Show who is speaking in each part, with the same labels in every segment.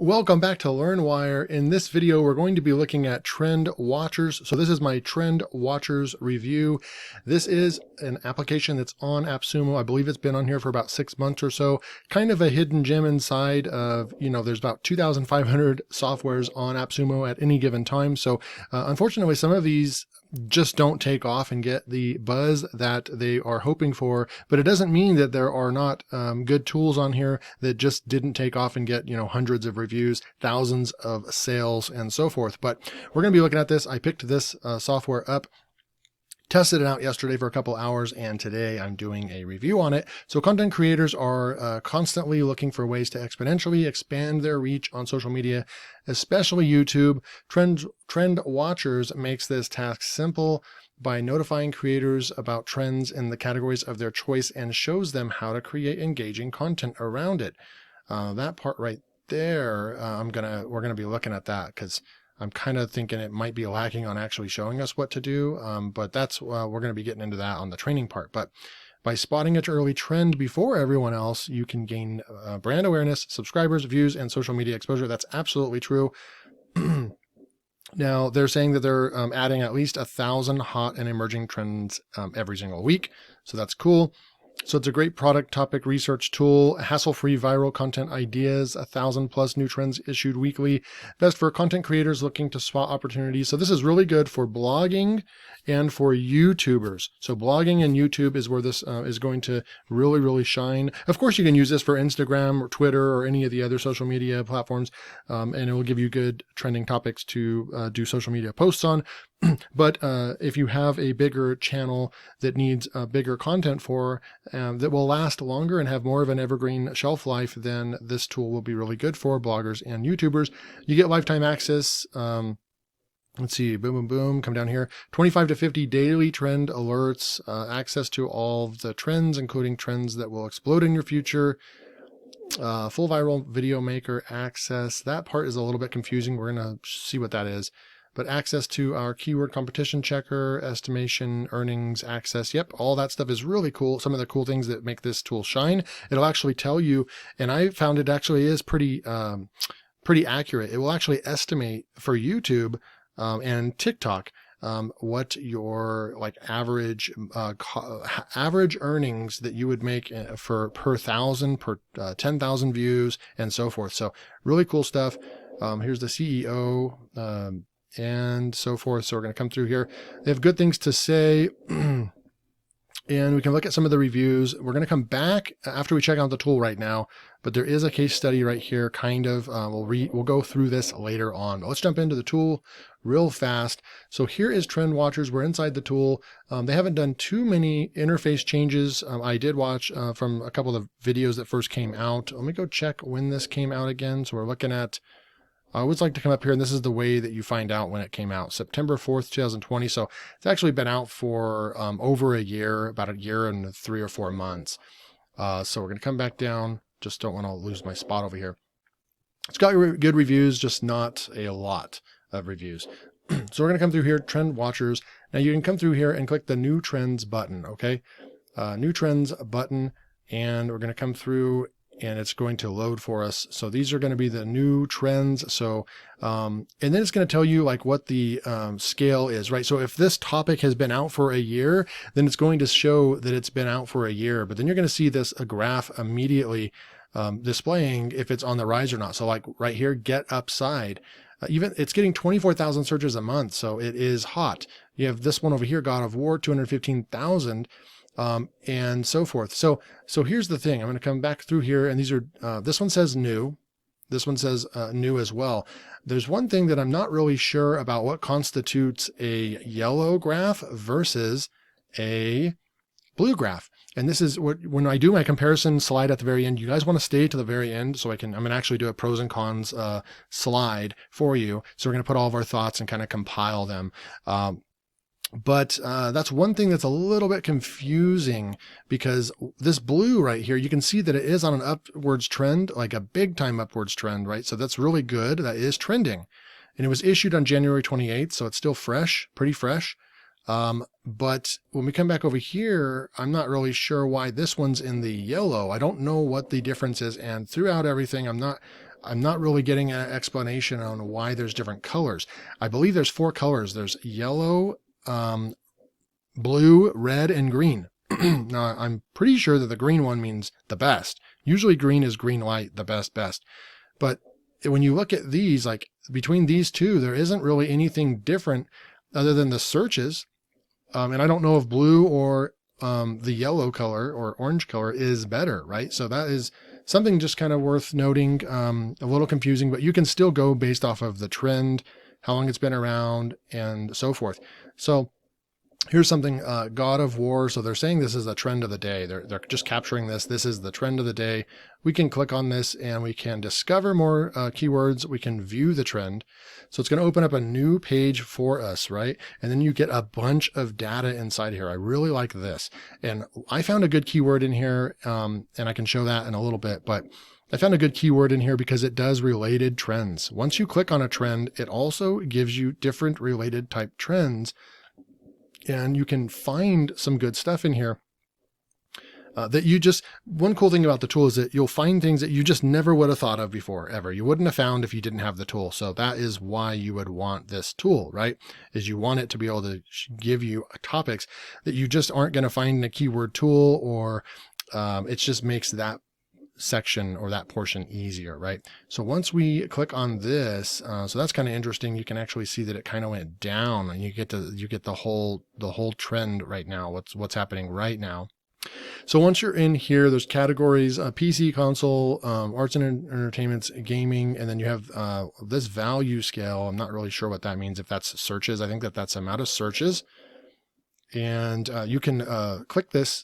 Speaker 1: Welcome back to LearnWire. In this video, we're going to be looking at Trend Watchers. So this is my Trend Watchers review. This is an application that's on AppSumo. I believe it's been on here for about 6 months or so. Kind of a hidden gem inside of, there's about 2,500 softwares on AppSumo at any given time. So unfortunately, some of these just don't take off and get the buzz that they are hoping for, but it doesn't mean that there are not good tools on here that just didn't take off and get hundreds of reviews, thousands of sales, and so forth. But we're going to be looking at this. I picked this software up, tested it out yesterday for a couple hours, and today I'm doing a review on it. So content creators are constantly looking for ways to exponentially expand their reach on social media, especially YouTube. Trend Watchers makes this task simple by notifying creators about trends in the categories of their choice and shows them how to create engaging content around it. That part right there, we're gonna be looking at that because I'm kind of thinking it might be lacking on actually showing us what to do, but that's we're going to be getting into that on the training part. But by spotting an early trend before everyone else, you can gain brand awareness, subscribers, views, and social media exposure. That's absolutely true. Now, they're saying that they're adding at least 1,000 hot and emerging trends every single week. So that's cool. So it's a great product topic research tool, hassle-free viral content ideas, 1,000+ new trends issued weekly, best for content creators looking to spot opportunities. So this is really good for blogging and for YouTubers. So blogging and YouTube is where this is going to really, really shine. Of course, you can use this for Instagram or Twitter or any of the other social media platforms, and it will give you good trending topics to do social media posts on. But if you have a bigger channel that needs bigger content for, that will last longer and have more of an evergreen shelf life, then this tool will be really good for bloggers and YouTubers. You get lifetime access. Let's see, boom, boom, boom, come down here. 25 to 50 daily trend alerts, access to all of the trends, including trends that will explode in your future. Full viral video maker access. That part is a little bit confusing. We're going to see what that is. But access to our keyword competition checker, estimation, earnings, access. Yep, all that stuff is really cool. Some of the cool things that make this tool shine. It'll actually tell you, and I found it actually is pretty accurate. It will actually estimate for YouTube and TikTok what your average earnings that you would make for per 1,000, per 10,000 views, and so forth. So really cool stuff. Here's the CEO. And so forth. So we're going to come through here. They have good things to say. And we can look at some of the reviews. We're going to come back after we check out the tool right now, but there is a case study right here, kind of. We'll go through this later on. But let's jump into the tool real fast. So here is Trend Watchers. We're inside the tool. They haven't done too many interface changes. I did watch from a couple of videos that first came out. Let me go check when this came out again. So we're looking at, I always like to come up here, and this is the way that you find out when it came out, September 4th, 2020. So it's actually been out for over a year, about a year and 3 or 4 months. So we're going to come back down. Just don't want to lose my spot over here. It's got good reviews, just not a lot of reviews. So we're going to come through here, Trend Watchers. Now you can come through here and click the New Trends button, okay? New Trends button, and we're going to come through and it's going to load for us. So these are going to be the new trends. So, and then it's going to tell you what the scale is, right? So if this topic has been out for a year, then it's going to show that it's been out for a year, but then you're going to see a graph immediately displaying if it's on the rise or not. So right here, get upside. Even it's getting 24,000 searches a month. So it is hot. You have this one over here, God of War, 215,000. And so forth. So here's the thing. I'm going to come back through here, and these are, this one says new. This one says new as well. There's one thing that I'm not really sure about what constitutes a yellow graph versus a blue graph. And this is when I do my comparison slide at the very end, you guys want to stay to the very end so I'm going to actually do a pros and cons slide for you. So we're going to put all of our thoughts and kind of compile them. But that's one thing that's a little bit confusing, because this blue right here, you can see that it is on an upwards trend, like a big time upwards trend, right? So that's really good. That is trending. And it was issued on January 28th, so it's still fresh, pretty fresh. But when we come back over here, I'm not really sure why this one's in the yellow. I don't know what the difference is. And throughout everything, I'm not I'm not really getting an explanation on why there's different colors. I believe there's 4 colors. There's yellow, blue, red, and green. Now, I'm pretty sure that the green one means the best. Usually green is green light, the best. But when you look at these, like between these two, there isn't really anything different other than the searches. And I don't know if blue or the yellow color or orange color is better, right? So that is something just kind of worth noting, a little confusing, but you can still go based off of the trend, how long it's been around, and so forth. So here's something, God of War. So they're saying this is a trend of the day. They're just capturing this. This is the trend of the day. We can click on this and we can discover more keywords. We can view the trend. So it's going to open up a new page for us, right? And then you get a bunch of data inside here. I really like this. And I found a good keyword in here, and I can show that in a little bit, but I found a good keyword in here because it does related trends. Once you click on a trend, it also gives you different related type trends. And you can find some good stuff in here one cool thing about the tool is that you'll find things that you just never would have thought of before, ever. You wouldn't have found if you didn't have the tool. So that is why you would want this tool, right? Is you want it to be able to give you topics that you just aren't going to find in a keyword tool, or it just makes that section or that portion easier, right? So once we click on this, so that's kind of interesting. You can actually see that it kind of went down, and you get the whole trend right now. What's happening right now. So once you're in here, there's categories: PC, console, arts and entertainment, gaming, and then you have this value scale. I'm not really sure what that means. If that's searches, I think that's amount of searches, and you can click this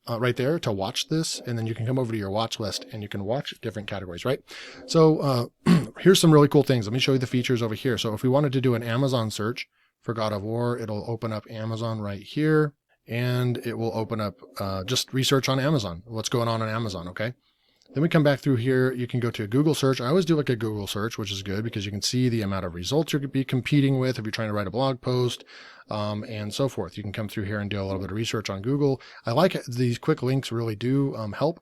Speaker 1: right there to watch this, and then you can come over to your watch list and you can watch different categories, right? So here's some really cool things. Let me show you the features over here. So if we wanted to do an Amazon search for God of War, it'll open up Amazon right here, and it will open up just research on Amazon, what's going on Amazon, okay? Then we come back through here. You can go to a Google search. I always do like a Google search, which is good because you can see the amount of results you could be competing with if you're trying to write a blog post, and so forth. You can come through here and do a little bit of research on Google. I like these quick links, really do help.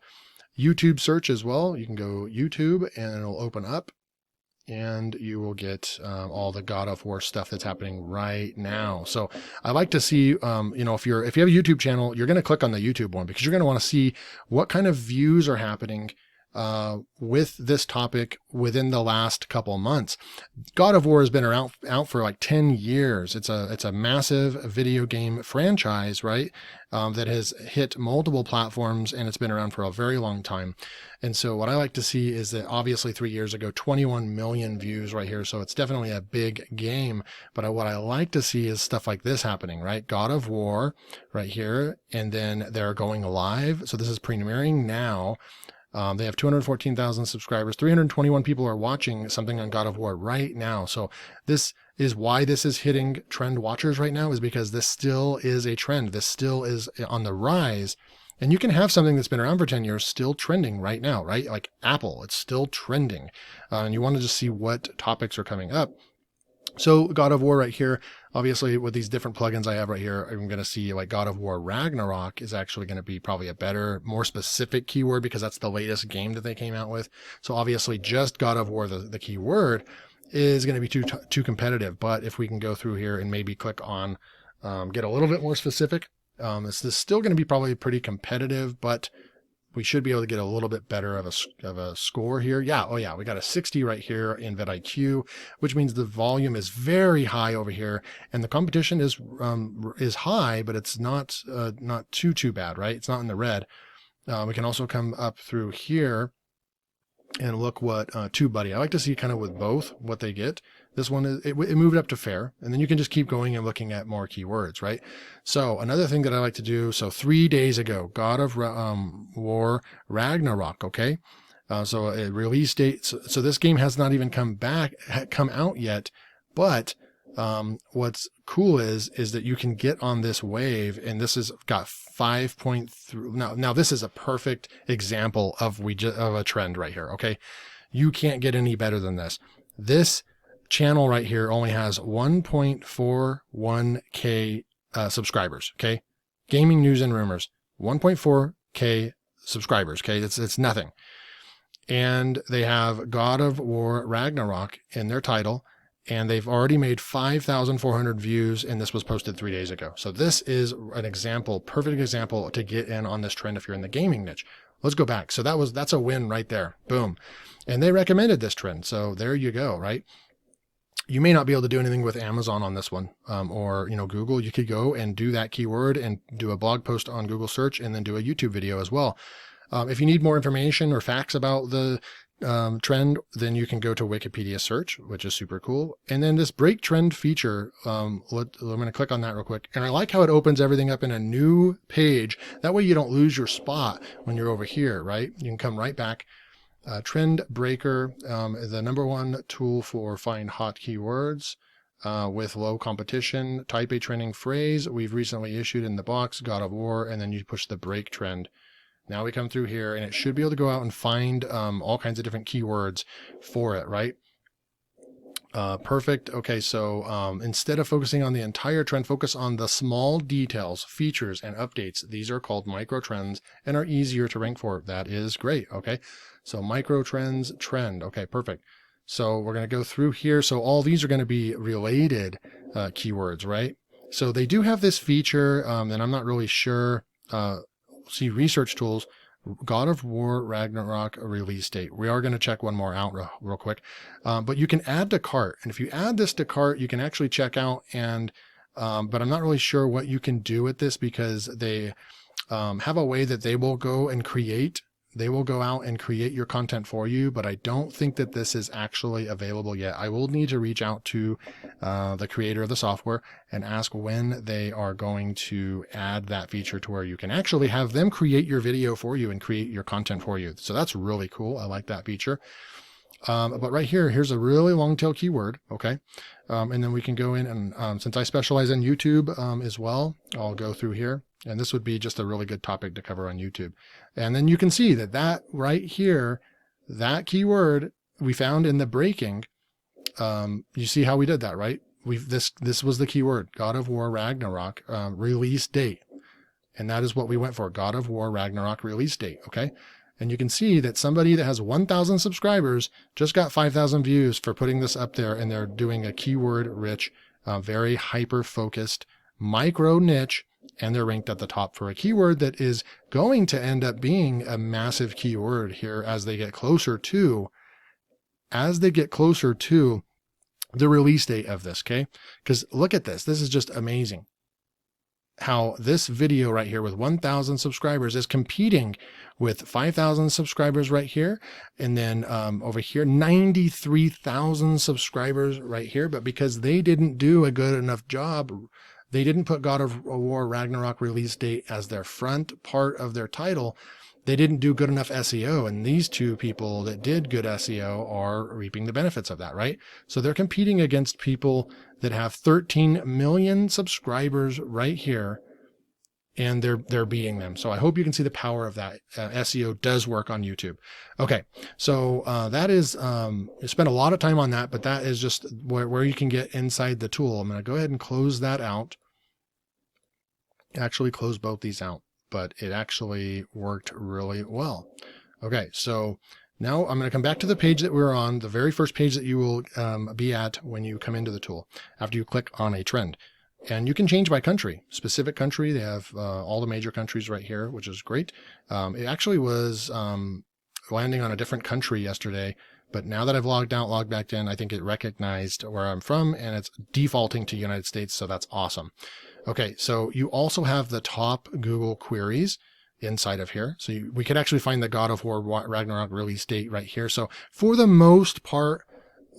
Speaker 1: YouTube search as well. You can go YouTube and it'll open up, and you will get all the God of War stuff that's happening right now. So I like to see, if you have a YouTube channel, you're going to click on the YouTube one because you're going to want to see what kind of views are happening with this topic within the last couple months. God of War has been out for like 10 years. It's a massive video game franchise, right? That has hit multiple platforms, and it's been around for a very long time. And so what I like to see is that obviously 3 years ago, 21 million views right here. So it's definitely a big game. But what I like to see is stuff like this happening, right? God of War right here. And then they're going live. So this is premiering now. They have 214,000 subscribers. 321 people are watching something on God of War right now. So this is why this is hitting trend watchers right now, is because this still is a trend. This still is on the rise. And you can have something that's been around for 10 years still trending right now, right? Like Apple, it's still trending. And you want to just see what topics are coming up. So God of War right here, obviously with these different plugins I have right here, I'm going to see like God of War Ragnarok is actually going to be probably a better, more specific keyword because that's the latest game that they came out with. So obviously just God of War, the keyword, is going to be too competitive. But if we can go through here and maybe click on, get a little bit more specific, this is still going to be probably pretty competitive, but we should be able to get a little bit better of a score here. Yeah. Oh yeah. We got a 60 right here in VidIQ, which means the volume is very high over here, and the competition is high, but it's not too bad, right? It's not in the red. We can also come up through here and look what TubeBuddy. I like to see kind of with both what they get. This one is it moved up to fair, and then you can just keep going and looking at more keywords, right? So another thing that I like to do. So 3 days ago, God of War Ragnarok. Okay, so a release date. So this game has not even come out yet, but what's cool is that you can get on this wave, and this has got 5.3. Now this is a perfect example of a trend right here. Okay, you can't get any better than this. This channel right here only has 1.41K subscribers. Okay, gaming news and rumors, 1.4K subscribers. Okay, it's nothing. and they have God of War Ragnarok in their title, and they've already made 5,400 views, and this was posted 3 days ago. So this is an example, perfect example to get in on this trend if you're in the gaming niche. Let's go back. So that's a win right there. Boom. And they recommended this trend. So there you go, right? You may not be able to do anything with Amazon on this one, or, Google. You could go and do that keyword and do a blog post on Google search and then do a YouTube video as well. If you need more information or facts about the trend, then you can go to Wikipedia search, which is super cool. And then this break trend feature, I'm going to click on that real quick. And I like how it opens everything up in a new page. That way you don't lose your spot when you're over here, right? You can come right back. Trend Breaker, the #1 tool for find hot keywords with low competition. Type a trending phrase. We've recently issued in the box, God of War, and then you push the break trend. Now we come through here, and it should be able to go out and find all kinds of different keywords for it, right? Perfect. Okay, so instead of focusing on the entire trend, focus on the small details, features, and updates. These are called micro trends and are easier to rank for. That is great. Okay, so micro trends, trend. Okay, perfect. So we're going to go through here. So all these are going to be related keywords, right? So they do have this feature, and I'm not really sure. See research tools, God of War Ragnarok release date. We are going to check one more out real quick, but you can add to cart. And if you add this to cart, you can actually check out and, but I'm not really sure what you can do with this because they have a way that they will go and create. They will go out and create your content for you, but I don't think that this is actually available yet. I will need to reach out to the creator of the software and ask when they are going to add that feature to where you can actually have them create your video for you and create your content for you. So that's really cool. I like that feature. But right here, here's a really long tail keyword. Okay. And then we can go in and since I specialize in YouTube as well, I'll go through here. And this would be just a really good topic to cover on YouTube. And then you can see that right here, that keyword we found in the breaking, you see how we did that, right? This was the keyword, God of War Ragnarok release date. And that is what we went for, God of War Ragnarok release date, okay? And you can see that somebody that has 1,000 subscribers just got 5,000 views for putting this up there, and they're doing a keyword-rich, very hyper-focused micro niche, and they're ranked at the top for a keyword that is going to end up being a massive keyword here as they get closer to the release date of this, okay? Because look at this. This is just amazing how this video right here with 1,000 subscribers is competing with 5,000 subscribers right here. And then over here, 93,000 subscribers right here. But because they didn't do a good enough job, they didn't put God of War Ragnarok release date as their front part of their title. They didn't do good enough SEO. And these two people that did good SEO are reaping the benefits of that, right? So they're competing against people that have 13 million subscribers right here, and they're beating them. So I hope you can see the power of that. SEO does work on YouTube. Okay, so that is, I spent a lot of time on that, but that is just where you can get inside the tool. I'm going to go ahead and close that out. Actually close both these out, but it actually worked really well. Okay, so now I'm going to come back to the page that we're on, the very first page that you will be at when you come into the tool, after you click on a trend. And you can change by country, specific country. They have all the major countries right here, which is great. It actually was landing on a different country yesterday, but now that I've logged back in, I think it recognized where I'm from, and it's defaulting to United States, so that's awesome. Okay, so you also have the top Google queries inside of here. So we could actually find the God of War Ragnarok release date right here. So for the most part,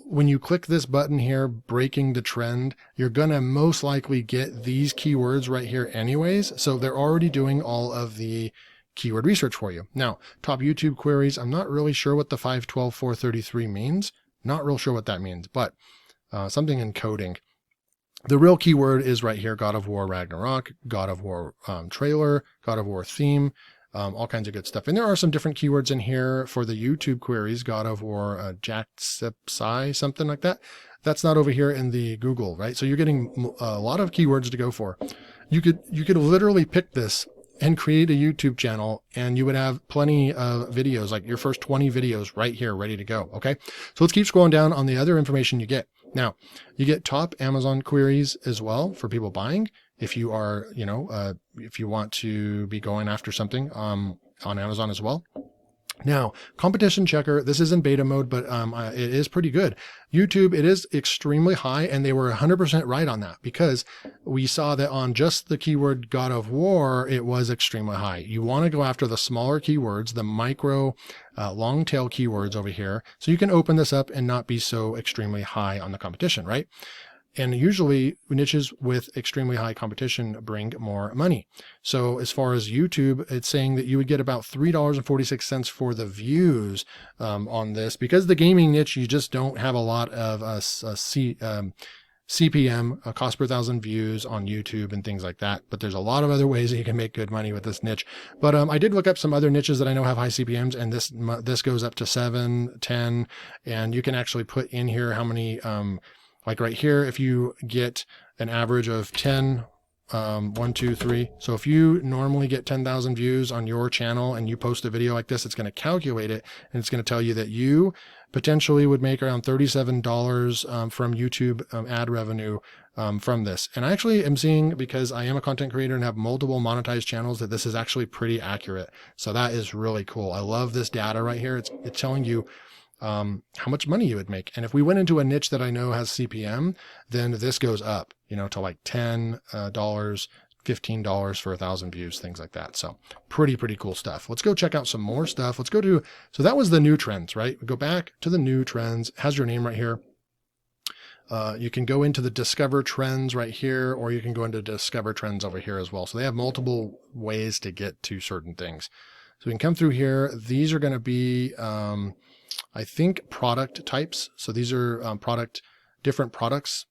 Speaker 1: when you click this button here, breaking the trend, you're going to most likely get these keywords right here anyways. So they're already doing all of the keyword research for you. Now, top YouTube queries, I'm not really sure what the 512.433 means. Not real sure what that means, but something in coding. The real keyword is right here, God of War Ragnarok, God of War trailer, God of War theme, all kinds of good stuff. And there are some different keywords in here for the YouTube queries, God of War Jacksepsi, something like that. That's not over here in the Google, right? So you're getting a lot of keywords to go for. You could literally pick this and create a YouTube channel, and you would have plenty of videos, like your first 20 videos right here ready to go. Okay. So let's keep scrolling down on the other information you get. Now you get top Amazon queries as well for people buying. If you are, if you want to be going after something, on Amazon as well. Now, competition checker, this is in beta mode, but it is pretty good. YouTube, it is extremely high, and they were 100% right on that, because we saw that on just the keyword God of War, it was extremely high. You want to go after the smaller keywords, the micro long tail keywords over here, so you can open this up and not be so extremely high on the competition, right? And usually niches with extremely high competition bring more money. So as far as YouTube, it's saying that you would get about $3.46 for the views on this, because the gaming niche, you just don't have a lot of CPM, cost per thousand views on YouTube and things like that. But there's a lot of other ways that you can make good money with this niche. But I did look up some other niches that I know have high CPMs, and this goes up to 7, 10, and you can actually put in here how many, like right here, if you get an average of 10, 1, 2, 3. So if you normally get 10,000 views on your channel and you post a video like this, it's going to calculate it, and it's going to tell you that you potentially would make around $37 from YouTube ad revenue from this. And I actually am seeing, because I am a content creator and have multiple monetized channels, that this is actually pretty accurate. So that is really cool. I love this data right here. It's telling you how much money you would make. And if we went into a niche that I know has CPM, then this goes up, to like $10, $15 for 1,000 views, things like that. So pretty cool stuff. Let's go check out some more stuff. Let's go to, so that was the new trends, right? We go back to the new trends. It has your name right here. You can go into the discover trends right here, or you can go into discover trends over here as well. So they have multiple ways to get to certain things. So we can come through here. These are going to be, I think, product types. So these are different products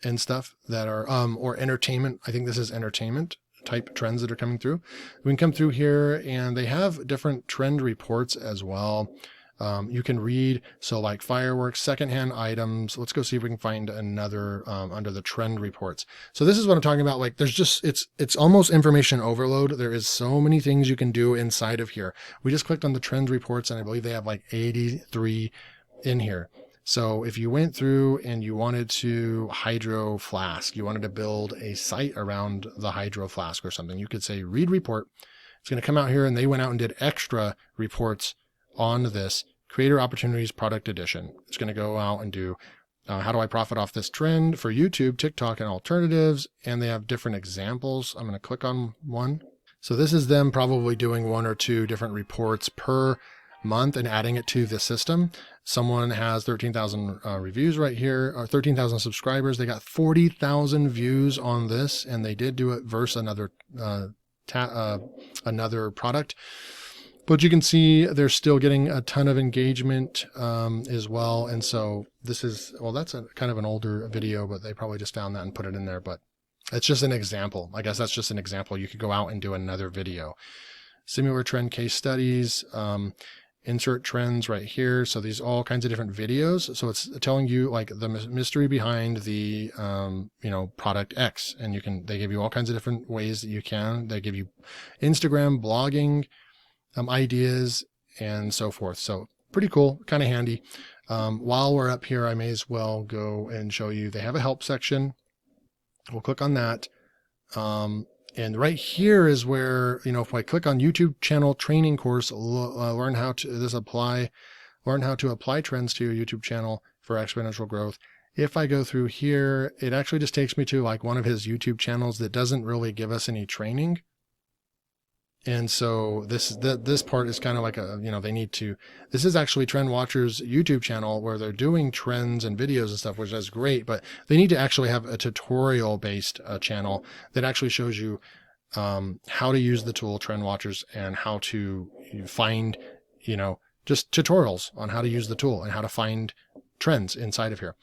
Speaker 1: and stuff that are, or entertainment. I think this is entertainment type trends that are coming through. We can come through here, and they have different trend reports as well. You can read, so like fireworks, secondhand items. Let's go see if we can find another under the trend reports. So this is what I'm talking about. Like there's just, it's almost information overload. There is so many things you can do inside of here. We just clicked on the trend reports, and I believe they have like 83 in here. So if you went through and you wanted to hydro flask, you wanted to build a site around the hydro flask or something, you could say read report. It's going to come out here, and they went out and did extra reports on this creator opportunities product edition. It's going to go out and do how do I profit off this trend for YouTube, TikTok, and alternatives. And they have different examples. I'm going to click on one. So this is them probably doing 1 or 2 different reports per month and adding it to the system. Someone has 13,000 reviews right here, or 13,000 subscribers. They got 40,000 views on this, and they did do it versus another product. But you can see they're still getting a ton of engagement as well. And so this is, well, that's a kind of an older video, but they probably just found that and put it in there. But it's just an example. I guess that's just an example. You could go out and do another video. Similar trend case studies, insert trends right here. So these all kinds of different videos. So it's telling you like the mystery behind the, product X. And they give you all kinds of different ways that you can. They give you Instagram, blogging, ideas, and so forth. So pretty cool, kind of handy. While we're up here, I may as well go and show you, they have a help section. We'll click on that. And right here is where, if I click on YouTube channel training course, learn how to apply trends to your YouTube channel for exponential growth. If I go through here, it actually just takes me to like one of his YouTube channels that doesn't really give us any training. And so this part is kind of like this is actually Trend Watcher's YouTube channel where they're doing trends and videos and stuff, which is great, but they need to actually have a tutorial based channel that actually shows you how to use the tool Trend Watchers and how to find, just tutorials on how to use the tool and how to find trends inside of here.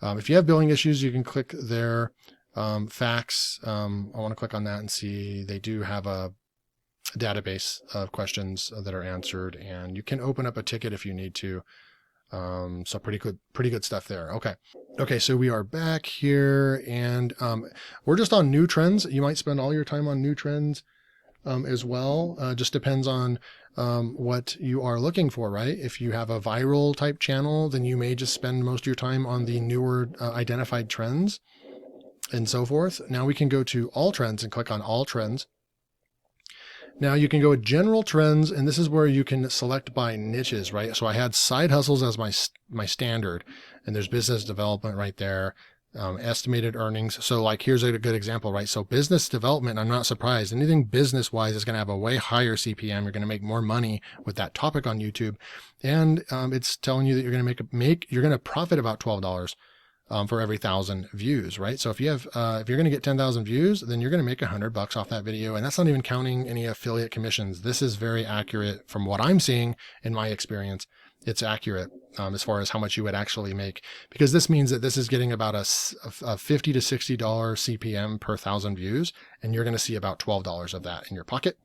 Speaker 1: If you have billing issues, you can click their facts. I want to click on that and see they do have a database of questions that are answered, and you can open up a ticket if you need to. So pretty good stuff there. Okay. So we are back here, and we're just on new trends. You might spend all your time on new trends. as well. Just depends on what you are looking for, right? If you have a viral type channel, then you may just spend most of your time on the newer identified trends and so forth. Now we can go to all trends and click on all trends. Now you can go with general trends, and this is where you can select by niches, right? So I had side hustles as my standard, and there's business development right there, estimated earnings. So like, here's a good example, right? So business development, I'm not surprised. Anything business wise is going to have a way higher CPM. You're going to make more money with that topic on YouTube. And it's telling you that you're going to you're going to profit about $12. For every 1,000 views, right? So if you have, if you're going to get 10,000 views, then you're going to make $100 off that video. And that's not even counting any affiliate commissions. This is very accurate from what I'm seeing in my experience. It's accurate as far as how much you would actually make, because this means that this is getting about a $50 to $60 CPM per 1,000 views. And you're going to see about $12 of that in your pocket.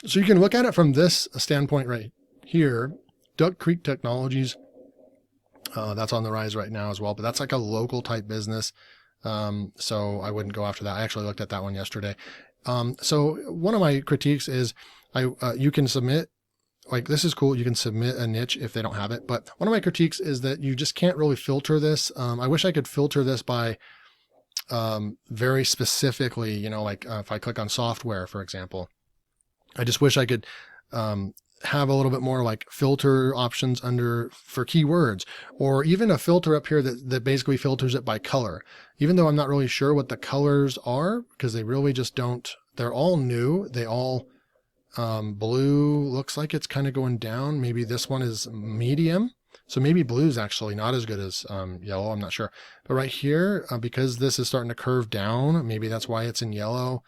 Speaker 1: So you can look at it from this standpoint right here. Duck Creek Technologies, that's on the rise right now as well, but that's like a local type business. So I wouldn't go after that. I actually looked at that one yesterday. So one of my critiques is you can submit, like, this is cool. You can submit a niche if they don't have it. But one of my critiques is that you just can't really filter this. I wish I could filter this by very specifically, you know, like if I click on software, for example, I just wish I could have a little bit more like filter options for keywords, or even a filter up here that basically filters it by color, even though I'm not really sure what the colors are, because they really just don't, they're all new. They all, blue looks like it's kind of going down. Maybe this one is medium. So maybe blue is actually not as good as yellow. I'm not sure. But right here, because this is starting to curve down, maybe that's why it's in yellow.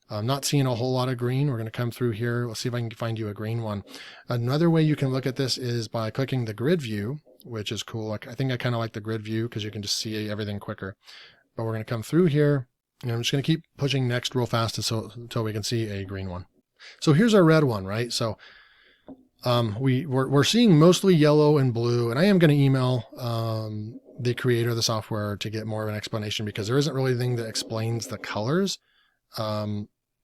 Speaker 1: I'm not seeing a whole lot of green. We're going to come through here. Let's see if I can find you a green one. Another way you can look at this is by clicking the grid view, which is cool. Like, I think I kind of like the grid view because you can just see everything quicker. But we're going to come through here, and I'm just going to keep pushing next real fast until we can see a green one. So here's our red one, right? So we're seeing mostly yellow and blue, and I am going to email the creator of the software to get more of an explanation, because there isn't really anything that explains the colors.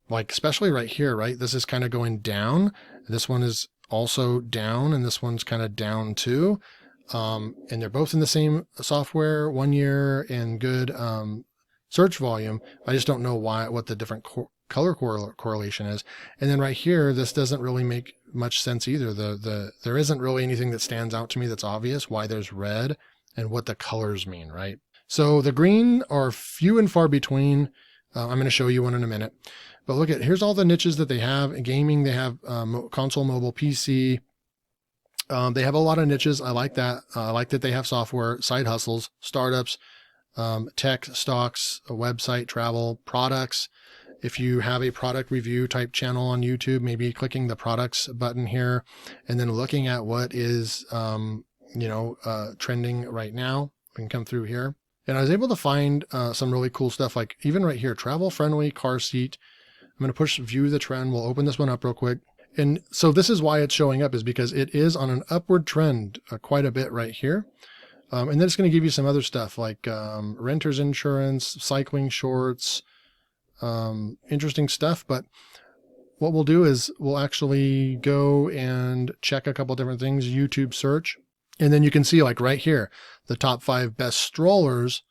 Speaker 1: Like especially right here, right? This is kind of going down. This one is also down, and this one's kind of down too. And they're both in the same software, 1 year and good search volume. I just don't know what the different color correlation is. And then right here, this doesn't really make much sense either. There isn't really anything that stands out to me that's obvious why there's red and what the colors mean, right? So the green are few and far between. I'm going to show you one in a minute, but look at, here's all the niches that they have. In gaming, they have console, mobile, PC. They have a lot of niches. I like that. I like that they have software, side hustles, startups, tech, stocks, a website, travel, products. If you have a product review type channel on YouTube, maybe clicking the products button here and then looking at what is, trending right now. We can come through here. And I was able to find some really cool stuff, like even right here, travel friendly car seat. I'm going to push view the trend. We'll open this one up real quick. And so this is why it's showing up, is because it is on an upward trend quite a bit right here. And then it's going to give you some other stuff like renter's insurance, cycling shorts, interesting stuff. But what we'll do is we'll actually go and check a couple different things, YouTube search. And then you can see, like right here, the top 5 best strollers.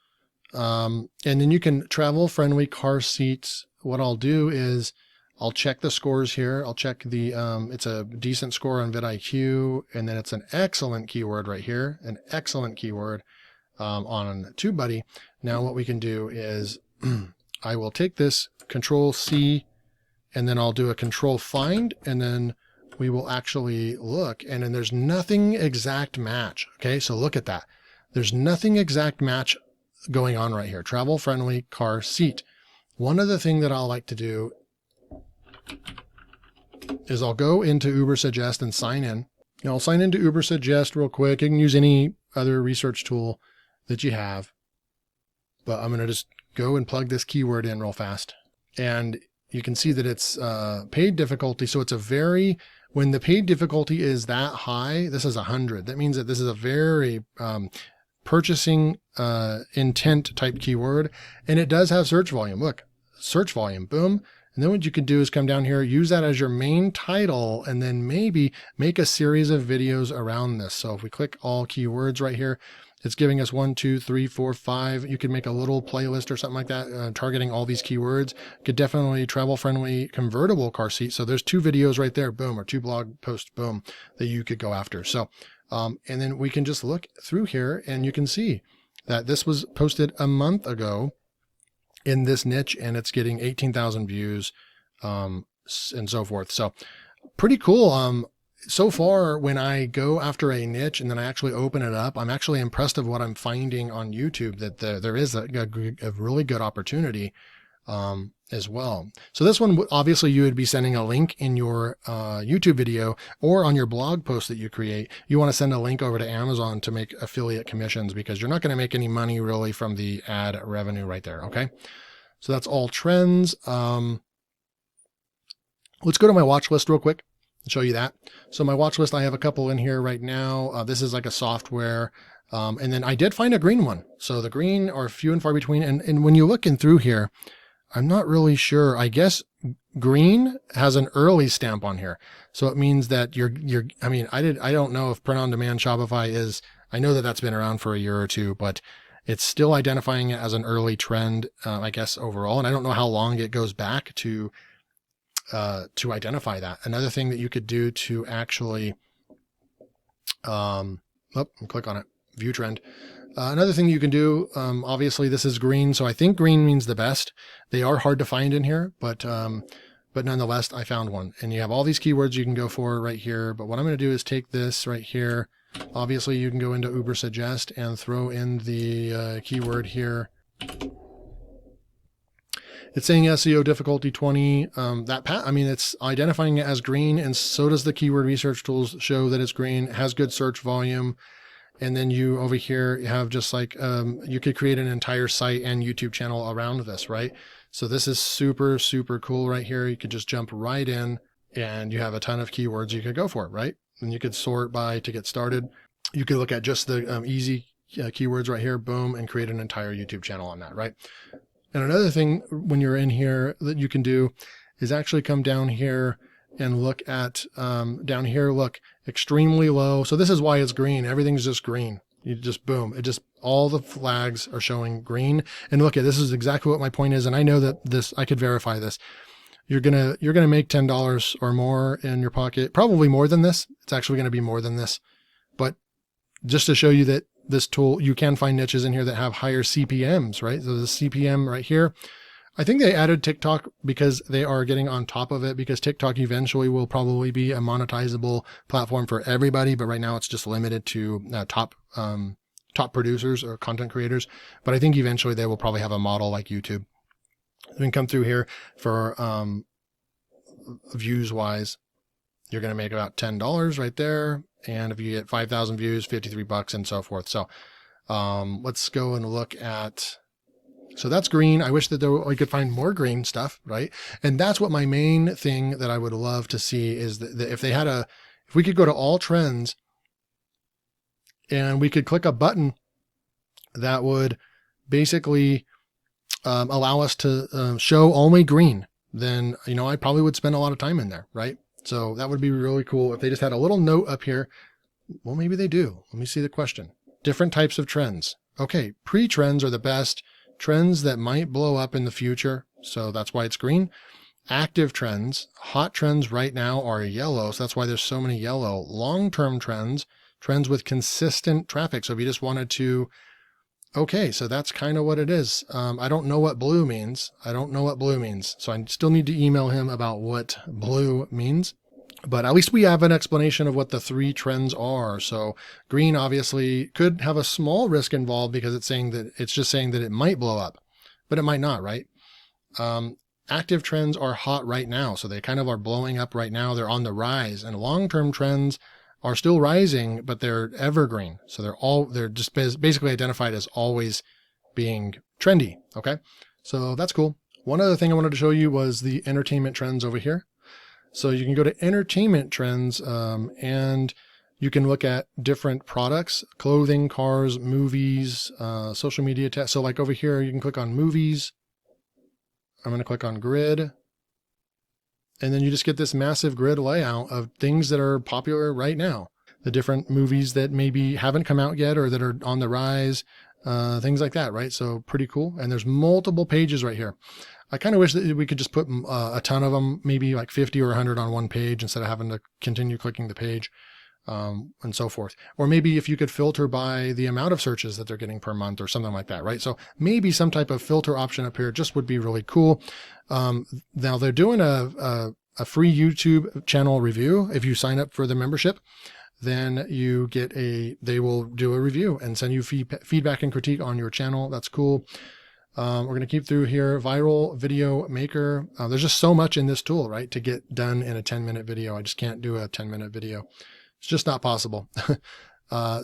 Speaker 1: And then you can travel friendly car seats. What I'll do is I'll check the scores here. I'll check the, it's a decent score on vidIQ, and then it's an excellent keyword right here, an excellent keyword on TubeBuddy. Now what we can do is I will take this Control C, and then I'll do a Control Find, and then we will actually look, and then there's nothing exact match. Okay, so look at that. There's nothing exact match going on right here. Travel friendly car seat. One other thing that I'll like to do is I'll go into Ubersuggest and sign in. Now I'll sign into Ubersuggest real quick. You can use any other research tool that you have, but I'm going to just go and plug this keyword in real fast. And you can see that it's paid difficulty. So it's when the paid difficulty is that high, this is 100. That means that this is a very purchasing intent type keyword, and it does have search volume. Look, search volume, boom. And then what you can do is come down here, use that as your main title, and then maybe make a series of videos around this. So if we click all keywords right here, it's giving us 1, 2, 3, 4, 5. You could make a little playlist or something like that, targeting all these keywords. Could definitely travel-friendly convertible car seat. So there's 2 videos right there, boom, or 2 blog posts, boom, that you could go after. So, and then we can just look through here and you can see that this was posted a month ago in this niche, and it's getting 18,000 views, and so forth. So pretty cool. So far, when I go after a niche and then I actually open it up, I'm actually impressed of what I'm finding on YouTube, that there is a really good opportunity as well. So this one, obviously you would be sending a link in your YouTube video or on your blog post that you create. You want to send a link over to Amazon to make affiliate commissions, because you're not going to make any money really from the ad revenue right there. Okay. So that's all trends. Let's go to my watch list real quick and show you that. So my watch list, I have a couple in here right now. This is like a software. And then I did find a green one. So the green are few and far between. And when you look in through here, I'm not really sure. I guess green has an early stamp on here. So it means that I mean, I don't know if print on demand Shopify is, I know that that's been around for a year or two, but it's still identifying it as an early trend, I guess, overall. And I don't know how long it goes back to identify that. Another thing that you could do to actually, click on it, view trend. Another thing you can do, obviously this is green, so I think green means the best. They are hard to find in here, but nonetheless, I found one. And you have all these keywords you can go for right here. But what I'm going to do is take this right here. Obviously, you can go into Uber Suggest and throw in the keyword here. It's saying SEO difficulty 20. I mean, it's identifying it as green, and so does the keyword research tools show that it's green. It has good search volume. And then you over here, you have just like, you could create an entire site and YouTube channel around this, right? So this is super, super cool right here. You could just jump right in and you have a ton of keywords you could go for, right? And you could sort by to get started. You could look at just the easy keywords right here, boom, and create an entire YouTube channel on that, right? And another thing when you're in here that you can do is actually come down here and look at, down here, look, extremely low. So this is why it's green. Everything's just green. You just, boom, it just, all the flags are showing green. And look at, this is exactly what my point is. And I know that this, I could verify this. You're going to make $10 or more in your pocket, probably more than this. It's actually going to be more than this, but just to show you that this tool, you can find niches in here that have higher CPMs, right? So the CPM right here, I think they added TikTok because they are getting on top of it, because TikTok eventually will probably be a monetizable platform for everybody. But right now it's just limited to top producers or content creators. But I think eventually they will probably have a model like YouTube. You can come through here for views wise. You're going to make about $10 right there. And if you get 5,000 views, $53 and so forth. So let's go and look at, so that's green. I wish that we could find more green stuff, right? And that's what my main thing that I would love to see is that if they had if we could go to all trends and we could click a button that would basically allow us to show only green, then, I probably would spend a lot of time in there, right? So that would be really cool if they just had a little note up here. Well, maybe they do. Let me see the question. Different types of trends. Okay, pre-trends are the best. Trends that might blow up in the future. So that's why it's green. Active trends, hot trends right now are yellow. So that's why there's so many yellow. Long-term trends, trends with consistent traffic. So if you just wanted to, okay, so that's kind of what it is. I don't know what blue means. So I still need to email him about what blue means. But at least we have an explanation of what the 3 trends are. So green obviously could have a small risk involved because it's just saying that it might blow up, but it might not, right? Active trends are hot right now. So they kind of are blowing up right now. They're on the rise, and long-term trends are still rising, but they're evergreen. So they're just basically identified as always being trendy. Okay. So that's cool. One other thing I wanted to show you was the entertainment trends over here. So you can go to entertainment trends, and you can look at different products, clothing, cars, movies, social media. So like over here, you can click on movies. I'm going to click on grid. And then you just get this massive grid layout of things that are popular right now. The different movies that maybe haven't come out yet or that are on the rise, things like that, right? So pretty cool. And there's multiple pages right here. I kind of wish that we could just put a ton of them, maybe like 50 or 100 on one page instead of having to continue clicking the page, and so forth. Or maybe if you could filter by the amount of searches that they're getting per month or something like that, right? So maybe some type of filter option up here just would be really cool. Now they're doing a free YouTube channel review. If you sign up for the membership, then you get they will do a review and send you feedback and critique on your channel. That's cool. We're going to keep through here. Viral video maker. There's just so much in this tool, right? To get done in a 10-minute video. I just can't do a 10-minute video. It's just not possible.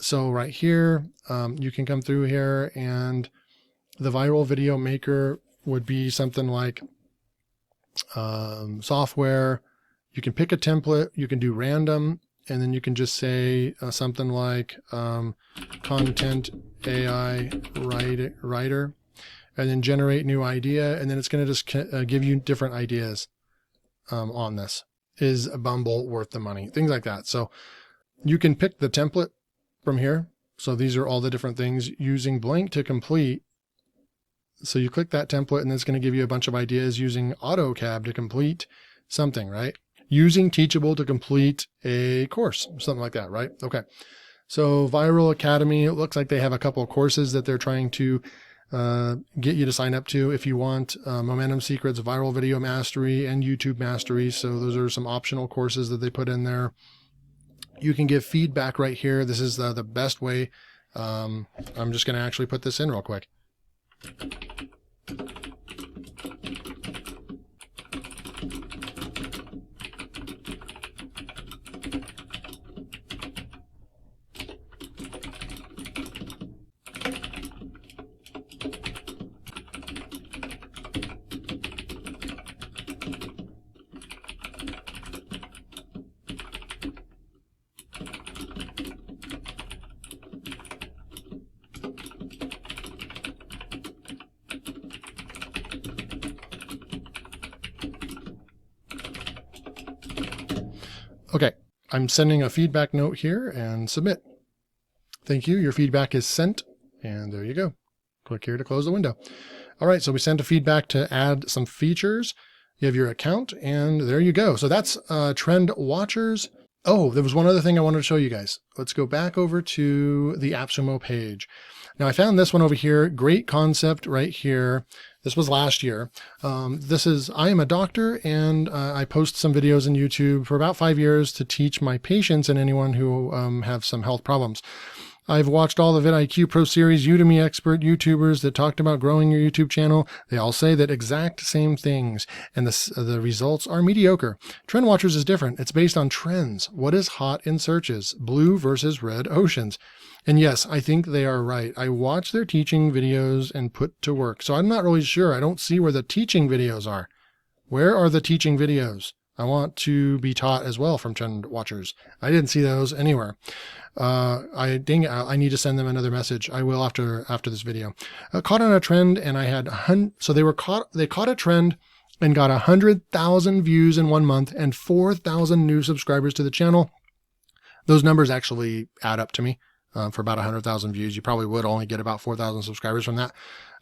Speaker 1: So right here, you can come through here, and the viral video maker would be something like software. You can pick a template. You can do random. And then you can just say something like content AI writer, and then generate new idea. And then it's going to just give you different ideas on this. Is a Bumble worth the money? Things like that. So you can pick the template from here. So these are all the different things using blank to complete. So you click that template and it's going to give you a bunch of ideas using AutoCAD to complete something, right? Using Teachable to complete a course, something like that, right? Okay. So Viral Academy, it looks like they have a couple of courses that they're trying to get you to sign up to if you want. Momentum Secrets, Viral Video Mastery, and YouTube Mastery. So those are some optional courses that they put in there. You can give feedback right here. This is the best way. I'm just going to actually put this in real quick. Okay, I'm sending a feedback note here and submit. Thank you. Your feedback is sent. And there you go. Click here to close the window. All right, so we sent a feedback to add some features. You have your account, and there you go. So that's Trend Watchers. Oh, there was one other thing I wanted to show you guys. Let's go back over to the AppSumo page. Now I found this one over here. Great concept right here. This was last year. I am a doctor, and I post some videos on YouTube for about 5 years to teach my patients and anyone who have some health problems. I've watched all the vidIQ Pro Series Udemy expert YouTubers that talked about growing your YouTube channel. They all say that exact same things, and the results are mediocre. Trend Watchers is different. It's based on trends. What is hot in searches? Blue versus red oceans. And yes, I think they are right. I watch their teaching videos and put to work. So I'm not really sure. I don't see where the teaching videos are. Where are the teaching videos? I want to be taught as well from Trend Watchers. I didn't see those anywhere. I need to send them another message. I will after this video. Caught on a trend, and I had they caught a trend and got 100,000 views in 1 month and 4,000 new subscribers to the channel. Those numbers actually add up to me. For about 100,000 views. You probably would only get about 4,000 subscribers from that.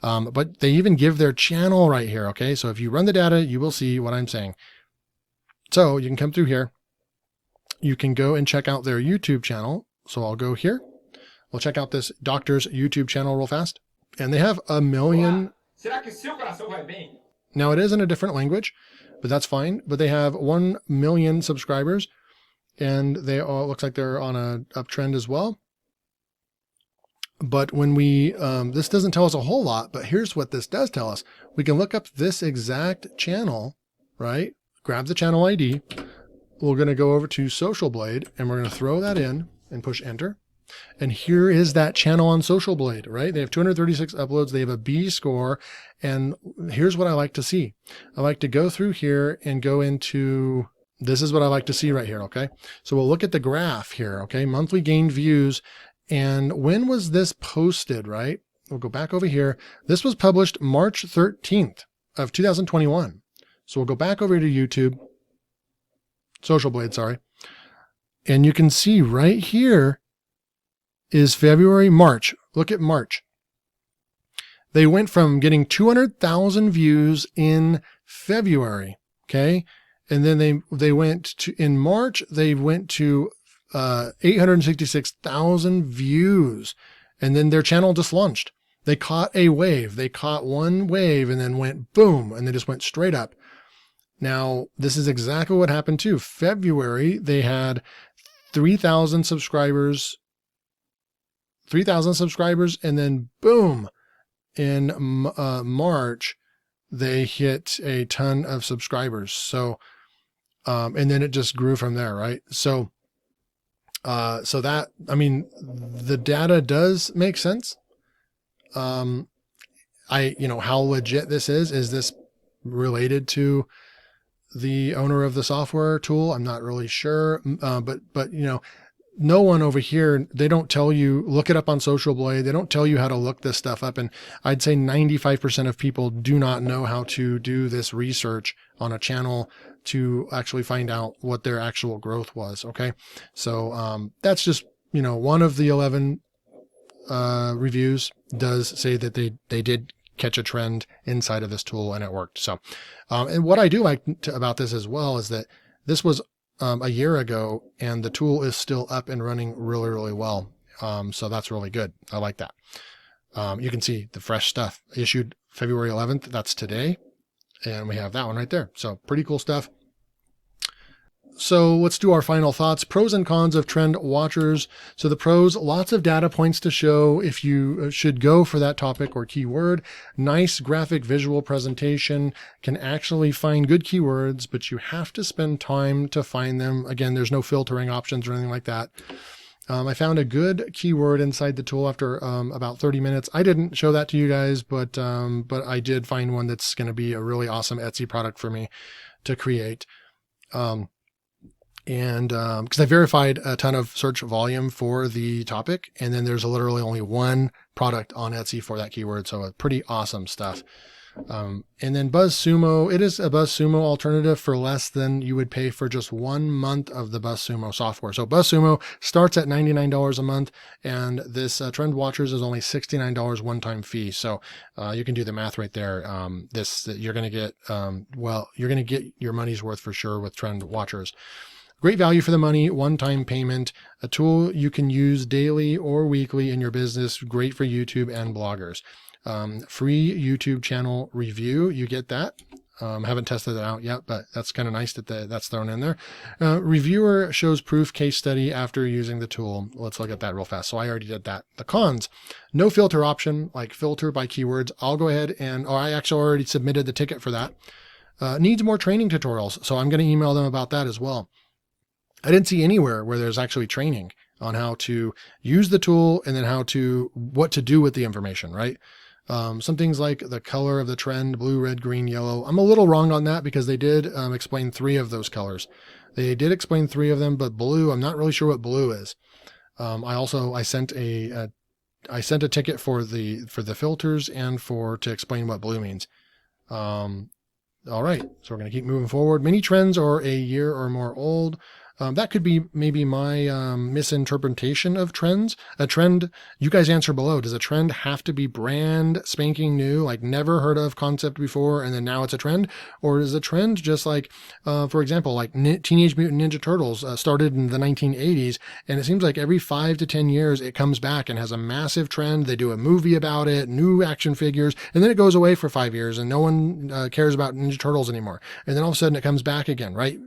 Speaker 1: But they even give their channel right here. Okay. So if you run the data, you will see what I'm saying. So you can come through here. You can go and check out their YouTube channel. So I'll go here. We'll check out this doctor's YouTube channel real fast. And they have 1 million. Now it is in a different language, but that's fine. But they have 1 million subscribers, and they all looks like they're on a uptrend as well. But when we, this doesn't tell us a whole lot, but here's what this does tell us. We can look up this exact channel, right? Grab the channel ID. We're going to go over to Social Blade, and we're going to throw that in and push enter. And here is that channel on Social Blade, right? They have 236 uploads. They have a B score. And here's what I like to see. I like to go through here and go into, this is what I like to see right here. Okay. So we'll look at the graph here. Okay. Monthly gained views. And when was this posted, right? We'll go back over here. This was published March 13th of 2021. So we'll go back over to YouTube. Social Blade, sorry. And you can see right here is February, March. Look at March. They went from getting 200,000 views in February, okay? And then they went to, in March, they went to 866,000 views. And then their channel just launched. They caught a wave. They caught one wave and then went boom, and they just went straight up. Now, this is exactly what happened too. February, they had 3,000 subscribers, and then boom, in March, they hit a ton of subscribers. So, and then it just grew from there, right? So that, I mean, the data does make sense. How legit this is this related to the owner of the software tool? I'm not really sure. But no one over here, they don't tell you, look it up on Social Blade. They don't tell you how to look this stuff up. And I'd say 95% of people do not know how to do this research on a channel to actually find out what their actual growth was. Okay. So, that's just, one of the 11, reviews does say that they did catch a trend inside of this tool and it worked. So, and what I do like about this as well is that this was a year ago and the tool is still up and running really, really well. So that's really good. I like that. You can see the fresh stuff issued February 11th. That's today. And we have that one right there. So pretty cool stuff. So let's do our final thoughts. Pros and cons of trend watchers. So the pros, lots of data points to show if you should go for that topic or keyword. Nice graphic visual presentation, can actually find good keywords, but you have to spend time to find them. Again, there's no filtering options or anything like that. I found a good keyword inside the tool after about 30 minutes. I didn't show that to you guys, but I did find one that's going to be a really awesome Etsy product for me to create. And because I verified a ton of search volume for the topic, and then there's literally only one product on Etsy for that keyword. So pretty awesome stuff. And then BuzzSumo, it is a BuzzSumo alternative for less than you would pay for just 1 month of the BuzzSumo software. So BuzzSumo starts at $99 a month, and this Trend Watchers is only $69 one-time fee. So you can do the math right there. You're going to get you're going to get your money's worth for sure with Trend Watchers. Great value for the money, one-time payment, a tool you can use daily or weekly in your business. Great for YouTube and bloggers. Free YouTube channel review. You get that. Haven't tested it out yet, but that's kind of nice that that's thrown in there. Reviewer shows proof case study after using the tool. Let's look at that real fast. So I already did that. The cons, no filter option, like filter by keywords. I'll go ahead I actually already submitted the ticket for that. Needs more training tutorials. So I'm going to email them about that as well. I didn't see anywhere where there's actually training on how to use the tool and then what to do with the information, right? Some things like the color of the trend, blue, red, green, yellow. I'm a little wrong on that because they did explain 3 of those colors. They did explain 3 of them, but blue, I'm not really sure what blue is. I sent a ticket for the filters and to explain what blue means. All right, so we're going to keep moving forward. Many trends are a year or more old. That could be maybe my misinterpretation of trends. A trend, you guys answer below. Does a trend have to be brand spanking new, like never heard of concept before, and then now it's a trend? Or is a trend just like, for example, like Teenage Mutant Ninja Turtles started in the 1980s, and it seems like every 5 to 10 years it comes back and has a massive trend. They do a movie about it, new action figures, and then it goes away for 5 years, and no one cares about Ninja Turtles anymore. And then all of a sudden it comes back again, right?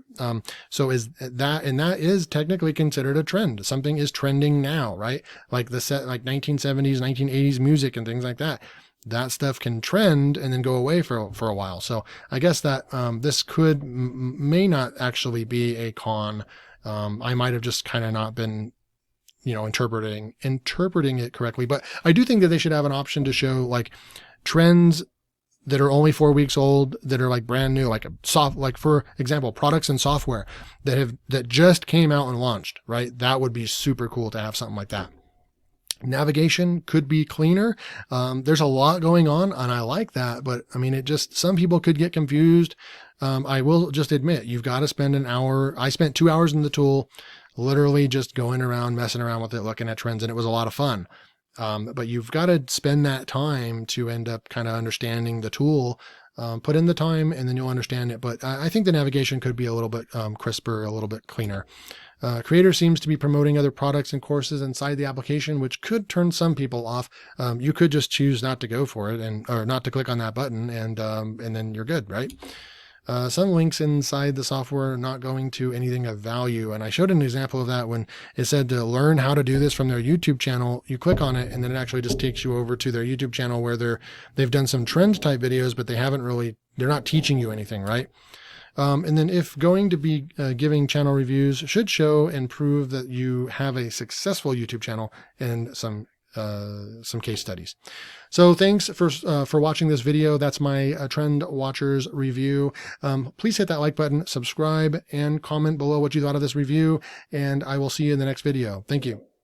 Speaker 1: So is that, and that is technically considered a trend. Something is trending now, right? Like like 1970s, 1980s music and things like that. That stuff can trend and then go away for a while. So I guess that this may not actually be a con. I might have just kind of not been, interpreting it correctly. But I do think that they should have an option to show like trends that are only 4 weeks old, that are like brand new, like for example, products and software that just came out and launched, right? That would be super cool to have something like that. Navigation could be cleaner. There's a lot going on, and I like that, but I mean, some people could get confused. I will just admit, you've got to spend an hour. I spent 2 hours in the tool, literally just going around, messing around with it, looking at trends, and it was a lot of fun. But you've got to spend that time to end up kind of understanding the tool. Put in the time and then you'll understand it. But I think the navigation could be a little bit crisper, a little bit cleaner. Creator seems to be promoting other products and courses inside the application, which could turn some people off. You could just choose not to go for it or not to click on that button, and then you're good, right? Some links inside the software are not going to anything of value. And I showed an example of that when it said to learn how to do this from their YouTube channel. You click on it and then it actually just takes you over to their YouTube channel where they've done some trend type videos, but they're not teaching you anything, right? And then if going to be giving channel reviews should show and prove that you have a successful YouTube channel and some case studies. So thanks for watching this video. That's my Trend Watchers review. Please hit that like button, subscribe, and comment below what you thought of this review, and I will see you in the next video. Thank you.